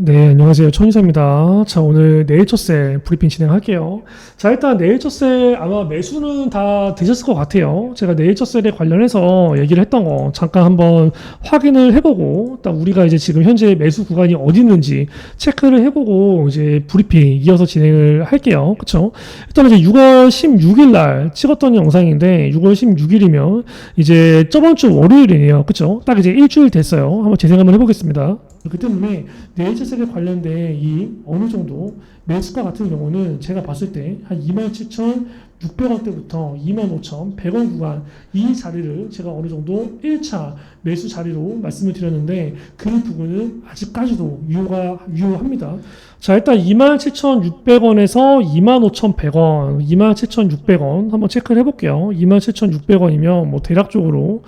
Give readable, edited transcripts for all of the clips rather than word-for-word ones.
네, 안녕하세요. 천이사입니다. 자, 오늘 내일첫셀 브리핑 진행할게요. 자, 일단 내일첫셀 아마 매수는 다 되셨을 것 같아요. 제가 내일첫셀에 관련해서 얘기를 했던 거 잠깐 한번 확인을 해보고, 일단 우리가 이제 지금 현재 매수 구간이 어디 있는지 체크를 해보고 이제 브리핑 이어서 진행을 할게요. 그쵸? 일단 이제 6월 16일 날 찍었던 영상인데, 6월 16일이면 이제 저번 주 월요일이네요. 그쵸? 딱 이제 일주일 됐어요. 한번 재생 한번 해보겠습니다. 그렇기 때문에 내일채색에 관련된 이 어느 정도 매수가 같은 경우는 제가 봤을 때 한 27,600원대부터 25,100원 구간 이 자리를 제가 어느 정도 1차 매수 자리로 말씀을 드렸는데 그 부분은 아직까지도 유효합니다. 자, 일단 27,600원에서 25,100원, 27,600원 한번 체크를 해볼게요. 27,600원이면 뭐 대략적으로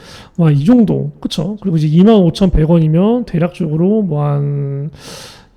이 정도, 그쵸? 그리고 이제 25,100원이면 대략적으로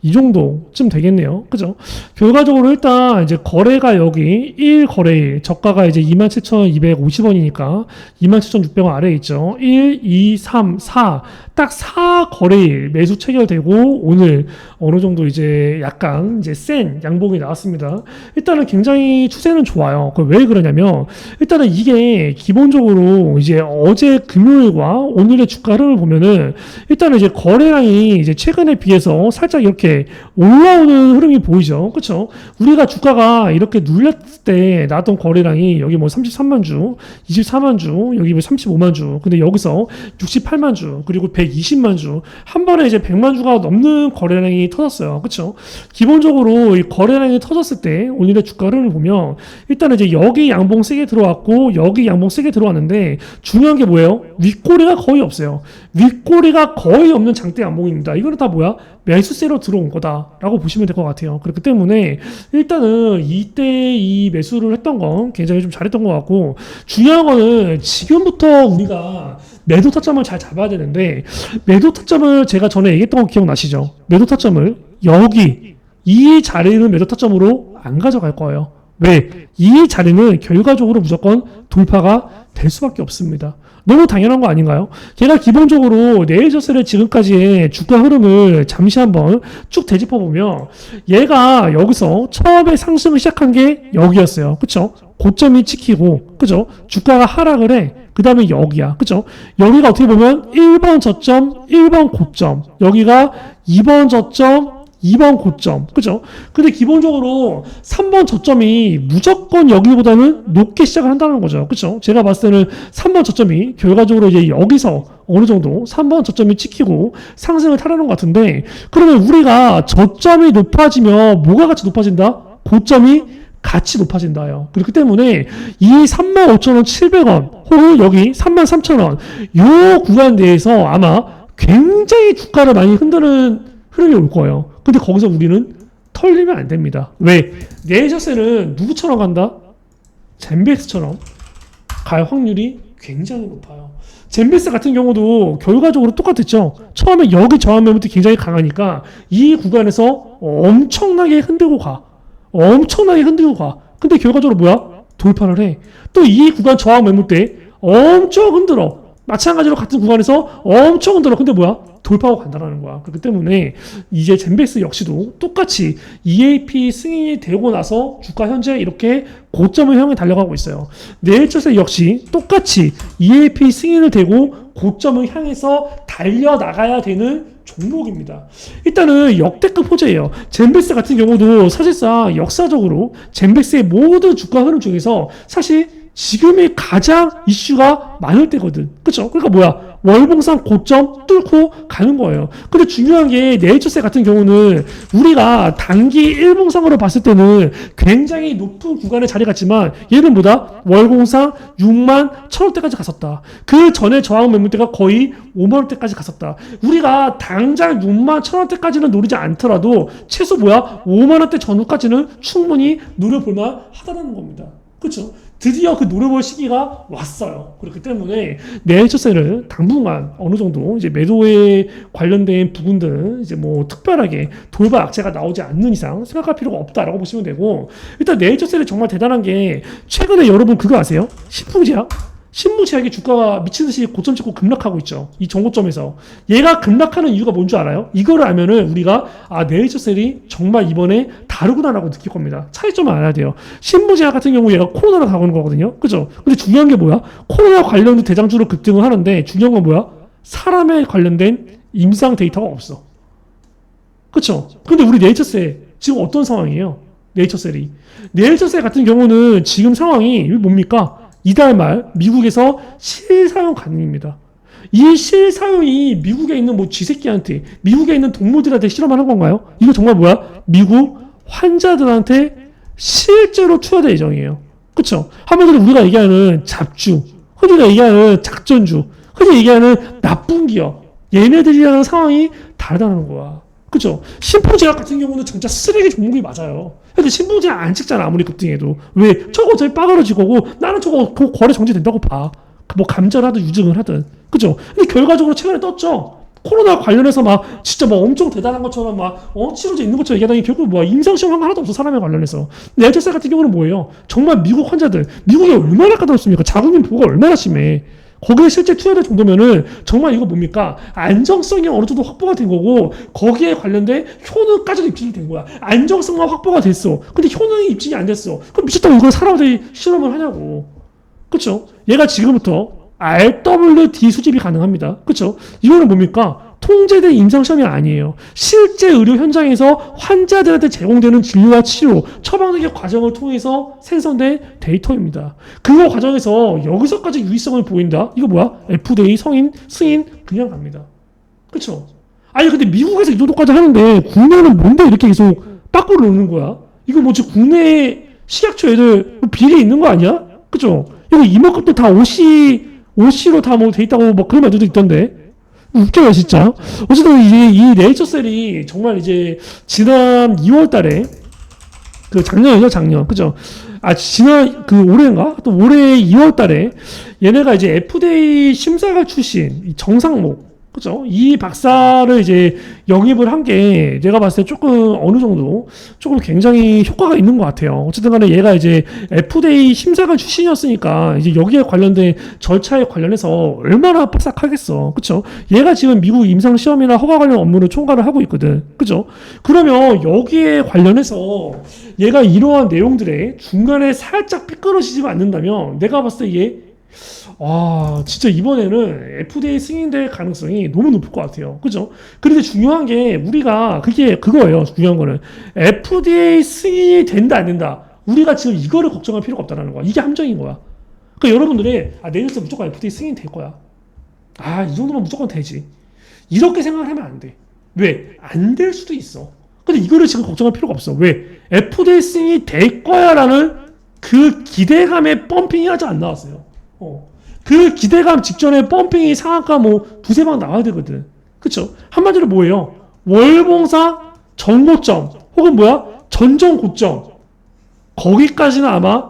이 정도쯤 되겠네요. 그죠? 결과적으로 일단 이제 거래가 여기 1거래일, 저가가 이제 27,250원이니까 27,600원 아래에 있죠. 1, 2, 3, 4. 딱 4거래일 매수 체결되고 오늘 어느 정도 이제 약간 이제 센 양봉이 나왔습니다. 일단은 굉장히 추세는 좋아요. 왜 그러냐면 일단은 이게 기본적으로 이제 어제 금요일과 오늘의 주가 흐름을 보면은 일단은 이제 거래량이 이제 최근에 비해서 살짝 이렇게 올라오는 흐름이 보이죠. 그렇죠? 우리가 주가가 이렇게 눌렸을 때 나왔던 거래량이 여기 뭐 33만 주, 24만 주, 여기 뭐 35만 주. 근데 여기서 68만 주, 그리고 120만 주. 한 번에 이제 100만 주가 넘는 거래량이 터졌어요. 그렇죠? 기본적으로 이 거래량이 터졌을 때 오늘의 주가 흐름을 보면 일단은 이제 여기 양봉 세게 들어왔고 여기 양봉 세게 들어왔는데 중요한 게 뭐예요? 윗꼬리가 거의 없어요. 윗꼬리가 거의 없는 장대 양봉입니다. 이거는 다 뭐야? 매수세로 들어온 거다라고 보시면 될 것 같아요. 그렇기 때문에 일단은 이때 이 매수를 했던 건 굉장히 좀 잘했던 것 같고 중요한 거는 지금부터 우리가 매도 타점을 잘 잡아야 되는데 매도 타점을 제가 전에 얘기했던 거 기억나시죠? 매도 타점을 여기 이 자리는 매도 타점으로 안 가져갈 거예요. 왜? 이 자리는 결과적으로 무조건 돌파가 될 수밖에 없습니다. 너무 당연한 거 아닌가요? 제가 기본적으로 내일저셀의 지금까지의 주가 흐름을 잠시 한번 쭉 되짚어보면 얘가 여기서 처음에 상승을 시작한 게 여기였어요. 그쵸? 고점이 찍히고, 그죠? 주가가 하락을 해. 그 다음에 여기야. 그죠? 여기가 어떻게 보면 1번 저점, 1번 고점. 여기가 2번 저점, 2번 고점. 그죠? 근데 기본적으로 3번 저점이 무조건 여기보다는 높게 시작을 한다는 거죠. 그죠? 제가 봤을 때는 3번 저점이 결과적으로 이제 여기서 어느 정도 3번 저점이 찍히고 상승을 타려는 것 같은데 그러면 우리가 저점이 높아지면 뭐가 같이 높아진다? 고점이 같이 높아진다요. 그렇기 때문에 이 35,700원 혹은 여기 33,000원 이 구간 내에서 아마 굉장히 주가를 많이 흔드는 흐름이 올 거예요. 근데 거기서 우리는 털리면 안 됩니다. 왜? 내일저셀은 누구처럼 간다? 젠베스처럼 갈 확률이 굉장히 높아요. 젠베스 같은 경우도 결과적으로 똑같았죠. 처음에 여기 저항 매물이 굉장히 강하니까 이 구간에서 엄청나게 흔들고 가. 근데 결과적으로 뭐야? 돌파를 해. 또 이 구간 저항 매물 때 엄청 흔들어. 마찬가지로 같은 구간에서 엄청 흔들어. 근데 뭐야? 돌파하고 간다는 거야. 그렇기 때문에 이제 젠베스 역시도 똑같이 EAP 승인이 되고 나서 주가 현재 이렇게 고점을 향해 달려가고 있어요. 내일저셀 역시 똑같이 EAP 승인을 되고 고점을 향해서 달려나가야 되는 종목입니다. 일단은 역대급 호재예요. 젠베스 같은 경우도 사실상 역사적으로 젠베스의 모든 주가 흐름 중에서 사실 지금이 가장 이슈가 많을 때거든. 그쵸? 그러니까 뭐야? 월봉상 고점 뚫고 가는 거예요. 근데 중요한 게 내일저셀 같은 경우는 우리가 단기 일봉상으로 봤을 때는 굉장히 높은 구간에 자리 갔지만 얘는 뭐다? 월봉상 6만 1,000원대까지 갔었다. 그 전에 저항 매물대가 거의 5만 원대까지 갔었다. 우리가 당장 6만 1,000원대까지는 노리지 않더라도 최소 뭐야? 5만 원대 전후까지는 충분히 노려볼만 하다는 겁니다. 그렇죠? 드디어 그 노려볼 시기가 왔어요. 그렇기 때문에 내일저셀을 당분간 어느 정도 이제 매도에 관련된 부분들은 이제 뭐 특별하게 돌발 악재가 나오지 않는 이상 생각할 필요가 없다라고 보시면 되고 일단 내일저셀이 정말 대단한 게 최근에 여러분 그거 아세요? 신풍제약? 신무제약의 주가가 미친듯이 고점 찍고 급락하고 있죠. 이 정고점에서. 얘가 급락하는 이유가 뭔 줄 알아요? 이거를 알면은 우리가 네이처셀이 정말 이번에 다르구나라고 느낄 겁니다. 차이점을 알아야 돼요. 신무제약 같은 경우 얘가 코로나로 가고 있는 거거든요. 그죠? 근데 중요한 게 뭐야? 코로나 관련된 대장주로 급등을 하는데 중요한 건 뭐야? 사람에 관련된 임상 데이터가 없어. 그쵸? 근데 우리 네이처셀 지금 어떤 상황이에요? 네이처셀이. 네이처셀 같은 경우는 지금 상황이 뭡니까? 이달 말 미국에서 실사용 가능입니다. 이 실사용이 미국에 있는 뭐 쥐새끼한테, 미국에 있는 동물들한테 실험하는 건가요? 이거 정말 뭐야? 미국 환자들한테 실제로 투여될 예정이에요. 그쵸? 한마디로 우리가 얘기하는 잡주, 흔히 얘기하는 작전주, 흔히 얘기하는 나쁜 기업, 얘네들이라는 상황이 다르다는 거야. 그죠? 신풍제약 같은 경우는 진짜 쓰레기 종목이 맞아요. 근데 신풍제약 안 찍잖아, 아무리 급등해도. 왜? 저거 어차피 빠그러질 거고, 나는 저거 거래 정지된다고 봐. 뭐 감전하든 유증을 하든. 그죠? 근데 결과적으로 최근에 떴죠? 코로나 관련해서 막, 진짜 막 엄청 대단한 것처럼 막, 치료제 있는 것처럼 얘기하다니 결국 뭐야, 임상시험 한 거 하나도 없어, 사람에 관련해서. 근데 HSL 같은 경우는 뭐예요? 정말 미국 환자들, 미국이 얼마나 까다롭습니까? 자국민 보호가 얼마나 심해. 거기에 실제 투여될 정도면은 정말 이거 뭡니까? 안정성이 어느 정도 확보가 된 거고 거기에 관련된 효능까지도 입증이 된 거야. 안정성만 확보가 됐어. 근데 효능이 입증이 안 됐어. 그럼 미쳤다고 이걸 사람들이 실험을 하냐고. 그쵸? 얘가 지금부터 RWD 수집이 가능합니다. 그쵸? 이거는 뭡니까? 통제된 임상시험이 아니에요. 실제 의료 현장에서 환자들한테 제공되는 진료와 치료, 처방되기 과정을 통해서 생성된 데이터입니다. 그 과정에서 여기서까지 유의성을 보인다? 이거 뭐야? FDA 승인 그냥 갑니다. 그쵸? 아니 근데 미국에서 이 정도까지 하는데 국내는 뭔데 이렇게 계속 빠꾸를 놓는 거야? 이거 뭐지 국내 식약처 애들 비리 있는 거 아니야? 그쵸? 이거 이만큼도 다 OC로 다 뭐 돼 있다고 뭐 그런 말들도 있던데. 웃겨요, 진짜. 어쨌든 이제 이 네이처셀이 정말 이제 지난 2월 달에 작년이죠, 작년. 그죠? 지난 올해인가? 또 올해 2월 달에 얘네가 이제 FDA 심사관 출신 이 정상목 그죠? 이 박사를 이제 영입을 한 게 내가 봤을 때 조금 어느 정도 조금 굉장히 효과가 있는 것 같아요. 어쨌든 간에 얘가 이제 FDA 심사관 출신이었으니까 이제 여기에 관련된 절차에 관련해서 얼마나 빡싹하겠어. 그쵸? 얘가 지금 미국 임상시험이나 허가 관련 업무를 총괄을 하고 있거든. 그죠? 그러면 여기에 관련해서 얘가 이러한 내용들에 중간에 살짝 삐뚤어지지 않는다면 내가 봤을 때 얘 진짜 이번에는 FDA 승인될 가능성이 너무 높을 것 같아요. 그죠? 그런데 중요한 게 우리가 그거예요. 중요한 거는 FDA 승인이 된다 안 된다. 우리가 지금 이거를 걱정할 필요가 없다는 거야. 이게 함정인 거야. 그러니까 여러분들이 내일부터 무조건 FDA 승인 될 거야. 이 정도면 무조건 되지. 이렇게 생각을 하면 안 돼. 왜? 안 될 수도 있어. 근데 이거를 지금 걱정할 필요가 없어. 왜? FDA 승인이 될 거야라는 그 기대감에 펌핑이 아직 안 나왔어요. 그 기대감 직전에 펌핑이 상한가 뭐 두세 방 나와야 되거든. 그쵸? 한마디로 뭐예요? 월봉상 전고점 혹은 뭐야? 전전 고점 거기까지는 아마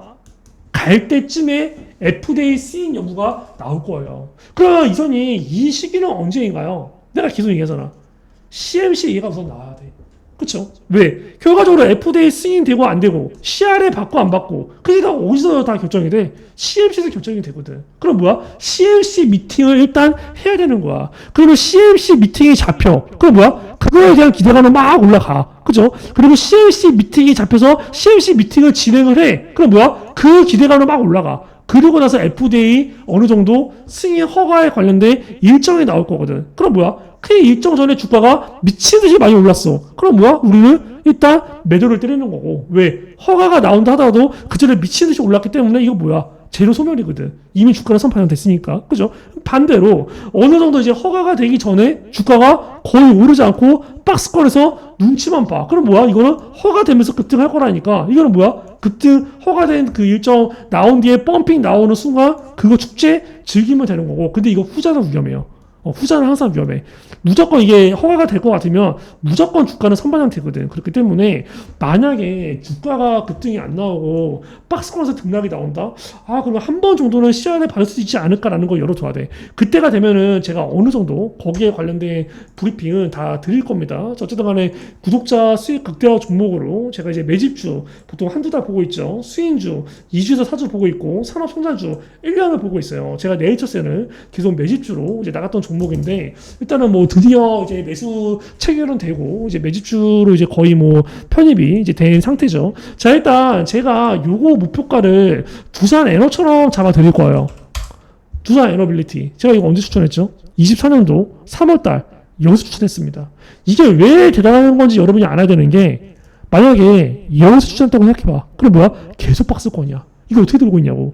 갈 때쯤에 FDA 승인 여부가 나올 거예요. 그럼 이선이 이 시기는 언제인가요? 내가 계속 얘기하잖아. CMC 얘기가 우선 나와야 돼. 그쵸? 왜? 결과적으로 FDA 승인되고 안 되고 CR에 받고 안 받고 그게 다 어디서 다 결정이 돼? CMC에서 결정이 되거든. 그럼 뭐야? CMC 미팅을 일단 해야 되는 거야. 그러면 CMC 미팅이 잡혀. 그럼 뭐야? 그거에 대한 기대감은 막 올라가. 그죠? 그리고 CMC 미팅이 잡혀서 CMC 미팅을 진행을 해. 그럼 뭐야? 그 기대감은 막 올라가. 그리고 나서 FDA 어느 정도 승인 허가에 관련된 일정이 나올 거거든. 그럼 뭐야? 그 일정 전에 주가가 미친 듯이 많이 올랐어. 그럼 뭐야? 우리는 일단 매도를 때리는 거고. 왜? 허가가 나온다 하더라도 그 전에 미친 듯이 올랐기 때문에 이거 뭐야? 재료 소멸이거든. 이미 주가는 선반영 됐으니까. 그죠? 반대로 어느 정도 이제 허가가 되기 전에 주가가 거의 오르지 않고 박스권에서 눈치만 봐. 그럼 뭐야? 이거는 허가되면서 급등할 거라니까. 이거는 뭐야? 급등 허가된 그 일정 나온 뒤에 펌핑 나오는 순간 그거 축제 즐기면 되는 거고. 근데 이거 후자는 위험해요. 후자는 항상 위험해. 무조건 이게 허가가 될 것 같으면 무조건 주가는 선반영되거든. 그렇기 때문에 만약에 주가가 급등이 안 나오고 박스권에서 등락이 나온다? 그러면 한 번 정도는 시야를 받을 수 있지 않을까라는 걸 열어둬야 돼. 그때가 되면은 제가 어느 정도 거기에 관련된 브리핑은 다 드릴 겁니다. 어쨌든 간에 구독자 수익 극대화 종목으로 제가 이제 매집주 보통 한두 달 보고 있죠. 수인주 2주에서 4주 보고 있고 산업성장주 1년을 보고 있어요. 제가 네이처셀은 계속 매집주로 이제 나갔던 종목인데 일단은 뭐 드디어 이제 매수 체결은 되고 이제 매집주로 이제 거의 뭐 편입이 이제 된 상태죠. 자, 일단 제가 요거 목표가를 두산 에너처럼 잡아 드릴 거예요. 두산 에너빌리티. 제가 이거 언제 추천했죠? 24년도 3월달 여기서 추천했습니다. 이게 왜 대단한 건지 여러분이 알아야 되는 게 만약에 여기서 추천했다고 생각해봐. 그럼 뭐야? 계속 박스권이야. 이거 어떻게 들고 있냐고.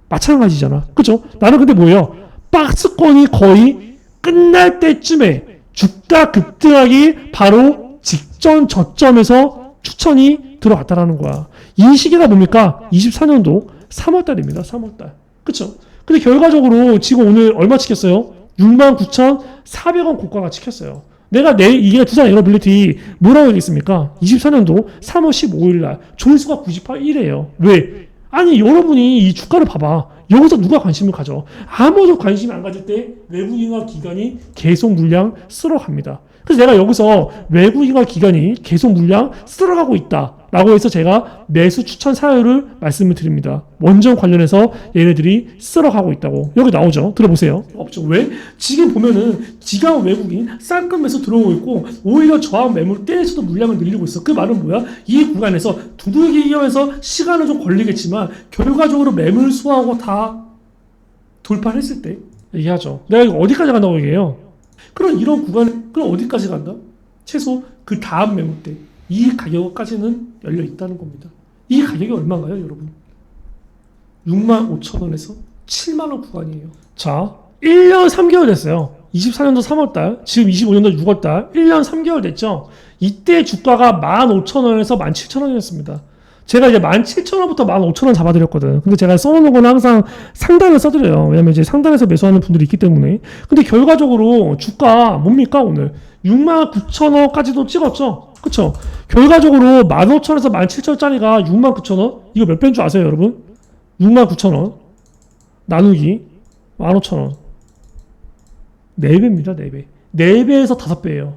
마찬가지잖아. 그죠? 나는 근데 뭐예요? 박스권이 거의 끝날 때쯤에 주가 급등하기 바로 직전 저점에서 추천이 들어갔다라는 거야. 이 시기가 뭡니까? 24년도 3월달입니다. 3월달. 그쵸? 근데 결과적으로 지금 오늘 얼마 찍혔어요? 69,400원 고가가 찍혔어요. 이게 두산 에너빌리티 뭐라고 얘기했습니까? 24년도 3월 15일 날 조회수가 98이래요. 왜? 아니, 여러분이 이 주가를 봐봐. 여기서 누가 관심을 가져? 아무도 관심이 안 가질 때 외국인과 기관이 계속 물량 쓸어갑니다. 그래서 내가 여기서 외국인과 기관이 계속 물량 쓸어가고 있다 라고 해서 제가 매수 추천 사유를 말씀을 드립니다. 원전 관련해서 얘네들이 쓸어가고 있다고. 여기 나오죠. 들어보세요. 없죠. 왜? 지금 보면은 지강 외국인 쌀급 매수 들어오고 있고 오히려 저항 매물대에서도 물량을 늘리고 있어. 그 말은 뭐야? 이 구간에서 두들기기 위해서 시간은 좀 걸리겠지만 결과적으로 매물 수하고 다 돌파했을 때 얘기하죠. 내가 이거 어디까지 간다고 얘기해요? 그럼 이런 구간, 그럼 어디까지 간다? 최소 그 다음 매물대. 이 가격까지는 열려 있다는 겁니다. 이 가격이 얼마인가요, 여러분? 65,000원에서 7만원 구간이에요. 자, 1년 3개월 됐어요. 24년도 3월달, 지금 25년도 6월달, 1년 3개월 됐죠? 이때 주가가 15,000원에서 17,000원이었습니다. 제가 이제 17,000원부터 15,000원 잡아드렸거든. 근데 제가 써놓은 건 항상 상단을 써드려요. 왜냐면 이제 상단에서 매수하는 분들이 있기 때문에. 근데 결과적으로 주가 뭡니까, 오늘? 69,000원까지도 찍었죠? 그쵸? 결과적으로 15,000원에서 17,000원짜리가 69,000원? 이거 몇 배인 줄 아세요, 여러분? 69,000원 나누기 15,000원. 4배입니다, 4배. 4배에서 5배예요.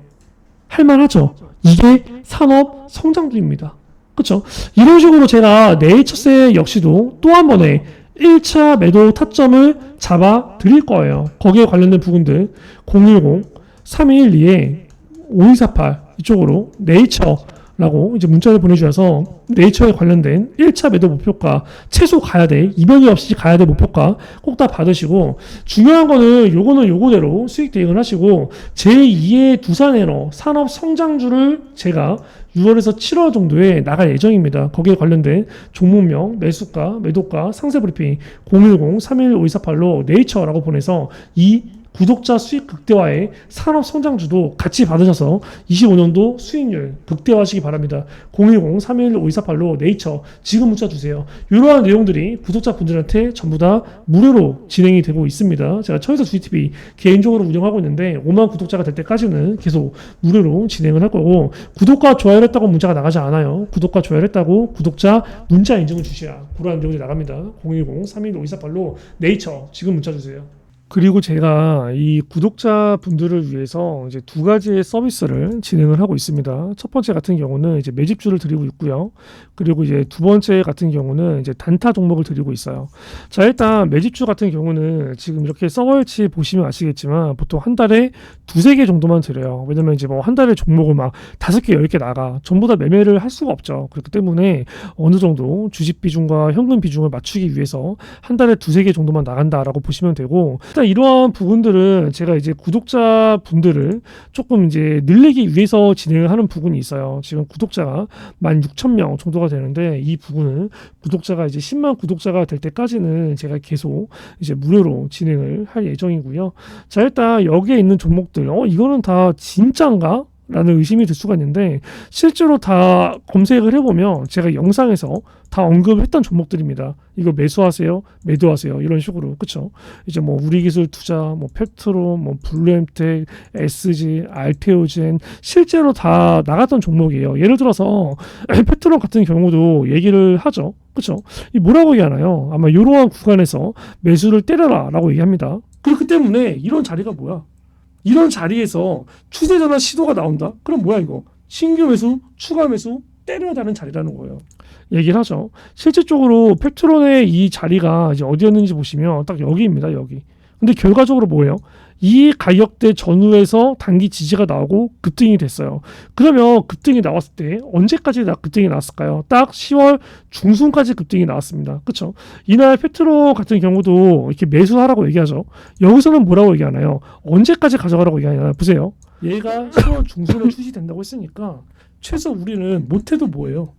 할만하죠? 이게 산업 성장주입니다. 그쵸? 이런 식으로 제가 네이처셀 역시도 또 한 번에 1차 매도 타점을 잡아 드릴 거예요. 거기에 관련된 부분들 010-3212-5248 이쪽으로 네이처라고 이제 문자를 보내주셔서 네이처에 관련된 1차 매도 목표가 최소 가야 돼. 이변이 없이 가야 돼 목표가 꼭 다 받으시고 중요한 거는 요거는 요거대로 수익 대응을 하시고 제2의 두산에너 산업 성장주를 제가 6월에서 7월 정도에 나갈 예정입니다. 거기에 관련된 종목명, 매수가, 매도가, 상세 브리핑 010-311-5248로 네이처라고 보내서 이 구독자 수익 극대화의 산업 성장주도 같이 받으셔서 25년도 수익률 극대화하시기 바랍니다. 010-311-5248로 네이처 지금 문자 주세요. 이러한 내용들이 구독자분들한테 전부 다 무료로 진행이 되고 있습니다. 제가 천에서 GTV 개인적으로 운영하고 있는데 5만 구독자가 될 때까지는 계속 무료로 진행을 할 거고 구독과 좋아요를 했다고 문자가 나가지 않아요. 구독과 좋아요를 했다고 구독자 문자 인증을 주셔야 그러한 내용이 나갑니다. 010-311-5248로 네이처 지금 문자 주세요. 그리고 제가 이 구독자분들을 위해서 이제 두 가지의 서비스를 진행을 하고 있습니다. 첫 번째 같은 경우는 이제 매집주를 드리고 있고요. 그리고 이제 두 번째 같은 경우는 이제 단타 종목을 드리고 있어요. 자, 일단 매집주 같은 경우는 지금 이렇게 서버일치 보시면 아시겠지만 보통 한 달에 두세 개 정도만 드려요. 왜냐면 이제 뭐 한 달에 종목을 막 5개, 10개 나가. 전부 다 매매를 할 수가 없죠. 그렇기 때문에 어느 정도 주식 비중과 현금 비중을 맞추기 위해서 한 달에 두세 개 정도만 나간다라고 보시면 되고 일단 이러한 부분들은 제가 이제 구독자분들을 조금 이제 늘리기 위해서 진행을 하는 부분이 있어요. 지금 구독자가 16,000명 정도가 되는데 이 부분은 구독자가 이제 10만 구독자가 될 때까지는 제가 계속 이제 무료로 진행을 할 예정이고요. 자, 일단 여기에 있는 종목들, 이거는 다 진짠가? 라는 의심이 들 수가 있는데 실제로 다 검색을 해보면 제가 영상에서 다 언급했던 종목들입니다. 이거 매수하세요, 매도하세요 이런 식으로 그쵸? 이제 뭐 우리기술 투자, 뭐 페트로, 뭐 블루엠텍, SG, 알테오젠 실제로 다 나갔던 종목이에요. 예를 들어서 페트로 같은 경우도 얘기를 하죠. 그쵸? 이 뭐라고 얘기하나요? 아마 이러한 구간에서 매수를 때려라라고 얘기합니다. 그렇기 때문에 이런 자리가 뭐야? 이런 자리에서 추세 전환 시도가 나온다? 그럼 뭐야 이거? 신규 매수, 추가 매수 때려야 되는 자리라는 거예요. 얘기를 하죠. 실질적으로 팩트론의 이 자리가 이제 어디였는지 보시면 딱 여기입니다. 여기. 근데 결과적으로 뭐예요? 이 가격대 전후에서 단기 지지가 나오고 급등이 됐어요. 그러면 급등이 나왔을 때 언제까지 급등이 나왔을까요? 딱 10월 중순까지 급등이 나왔습니다. 그렇죠? 이날 페트로 같은 경우도 이렇게 매수하라고 얘기하죠. 여기서는 뭐라고 얘기하나요? 언제까지 가져가라고 얘기하나요? 보세요. 얘가 10월 중순에 출시된다고 했으니까 최소 우리는 못해도 뭐예요?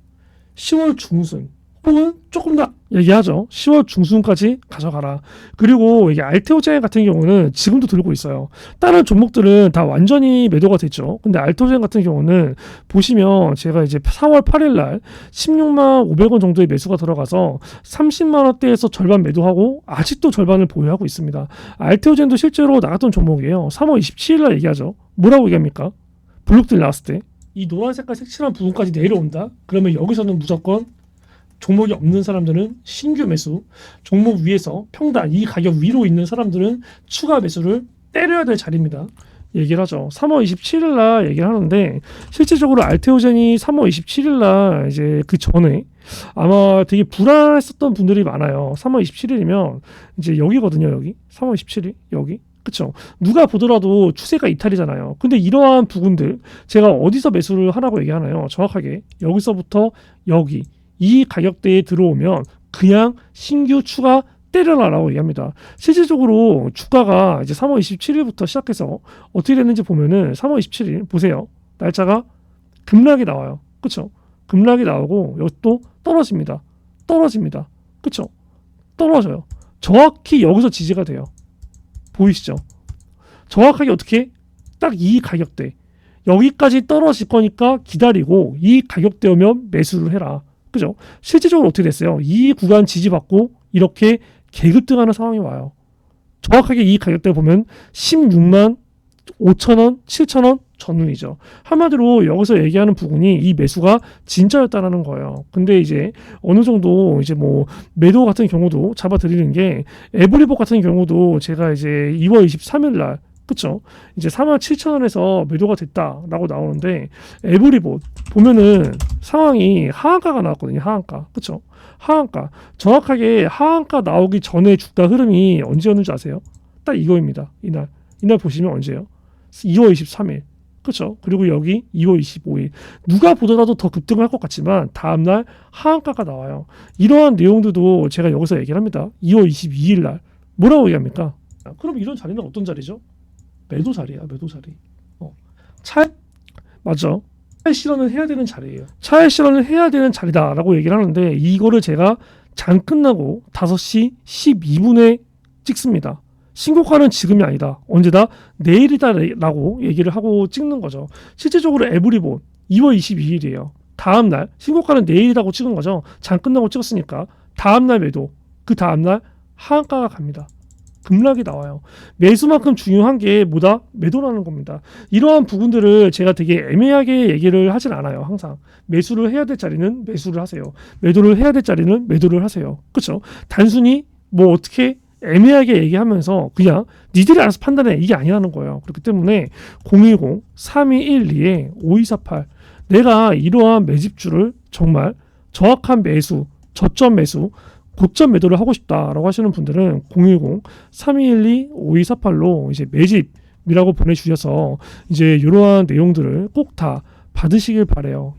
10월 중순 혹은 조금 더 얘기하죠. 10월 중순까지 가져가라. 그리고 이게 알테오젠 같은 경우는 지금도 들고 있어요. 다른 종목들은 다 완전히 매도가 됐죠. 근데 알테오젠 같은 경우는 보시면 제가 이제 4월 8일 날 16만 500원 정도의 매수가 들어가서 30만 원대에서 절반 매도하고 아직도 절반을 보유하고 있습니다. 알테오젠도 실제로 나갔던 종목이에요. 3월 27일 날 얘기하죠. 뭐라고 얘기합니까? 블록들 나왔을 때 이 노란 색깔 색칠한 부분까지 내려온다? 그러면 여기서는 무조건 종목이 없는 사람들은 신규 매수, 종목 위에서 평단 이 가격 위로 있는 사람들은 추가 매수를 때려야 될 자리입니다. 얘기를 하죠. 3월 27일 날 얘기를 하는데 실질적으로 알테오젠이 3월 27일 날 이제 그 전에 아마 되게 불안했었던 분들이 많아요. 3월 27일이면 이제 여기거든요. 여기 3월 27일 여기. 그쵸? 누가 보더라도 추세가 이탈이잖아요. 근데 이러한 부분들 제가 어디서 매수를 하라고 얘기하나요? 정확하게 여기서부터 여기 이 가격대에 들어오면 그냥 신규 추가 때려라라고 얘기합니다. 실질적으로 주가가 이제 3월 27일부터 시작해서 어떻게 됐는지 보면은 3월 27일 보세요. 날짜가 급락이 나와요. 그쵸? 급락이 나오고 이것도 떨어집니다. 떨어집니다. 그쵸? 떨어져요. 정확히 여기서 지지가 돼요. 보이시죠? 정확하게 어떻게? 딱 이 가격대. 여기까지 떨어질 거니까 기다리고 이 가격대 오면 매수를 해라. 그죠? 실질적으로 어떻게 됐어요? 이 구간 지지받고 이렇게 개급등하는 상황이 와요. 정확하게 이 가격대 보면 16만 5천원, 7천원 전후이죠. 한마디로 여기서 얘기하는 부분이 이 매수가 진짜였다라는 거예요. 근데 이제 어느 정도 이제 뭐 매도 같은 경우도 잡아드리는 게 에브리복 같은 경우도 제가 이제 2월 23일 날 그쵸? 이제 4만 7천 원에서 매도가 됐다라고 나오는데 에브리봇 보면은 상황이 하한가가 나왔거든요. 하한가. 그쵸? 하한가. 정확하게 하한가 나오기 전에 주가 흐름이 언제였는지 아세요? 딱 이거입니다. 이날 보시면 언제예요? 2월 23일. 그렇죠. 그리고 여기 2월 25일. 누가 보더라도 더 급등할 것 같지만 다음날 하한가가 나와요. 이러한 내용들도 제가 여기서 얘기를 합니다. 2월 22일 날. 뭐라고 얘기합니까? 그럼 이런 자리는 어떤 자리죠? 매도 자리야. 매도 자리. 맞죠. 차익 실현을 해야 되는 자리예요. 차익 실현을 해야 되는 자리다라고 얘기를 하는데 이거를 제가 장 끝나고 5시 12분에 찍습니다. 신고가는 지금이 아니다. 언제다? 내일이다라고 얘기를 하고 찍는 거죠. 실제적으로 에브리본 2월 22일이에요. 다음날 신고가는 내일이라고 찍은 거죠. 장 끝나고 찍었으니까 다음날 매도, 그 다음날 하한가가 갑니다. 급락이 나와요. 매수만큼 중요한 게 뭐다? 매도라는 겁니다. 이러한 부분들을 제가 되게 애매하게 얘기를 하진 않아요. 항상 매수를 해야 될 자리는 매수를 하세요. 매도를 해야 될 자리는 매도를 하세요. 그렇죠? 단순히 뭐 어떻게 애매하게 얘기하면서 그냥 니들이 알아서 판단해 이게 아니라는 거예요. 그렇기 때문에 010-3212-5248 내가 이러한 매집주를 정말 정확한 매수, 저점 매수, 고점 매도를 하고 싶다라고 하시는 분들은 010-3212-5248로 이제 매집이라고 보내주셔서 이제 이러한 내용들을 꼭 다 받으시길 바래요.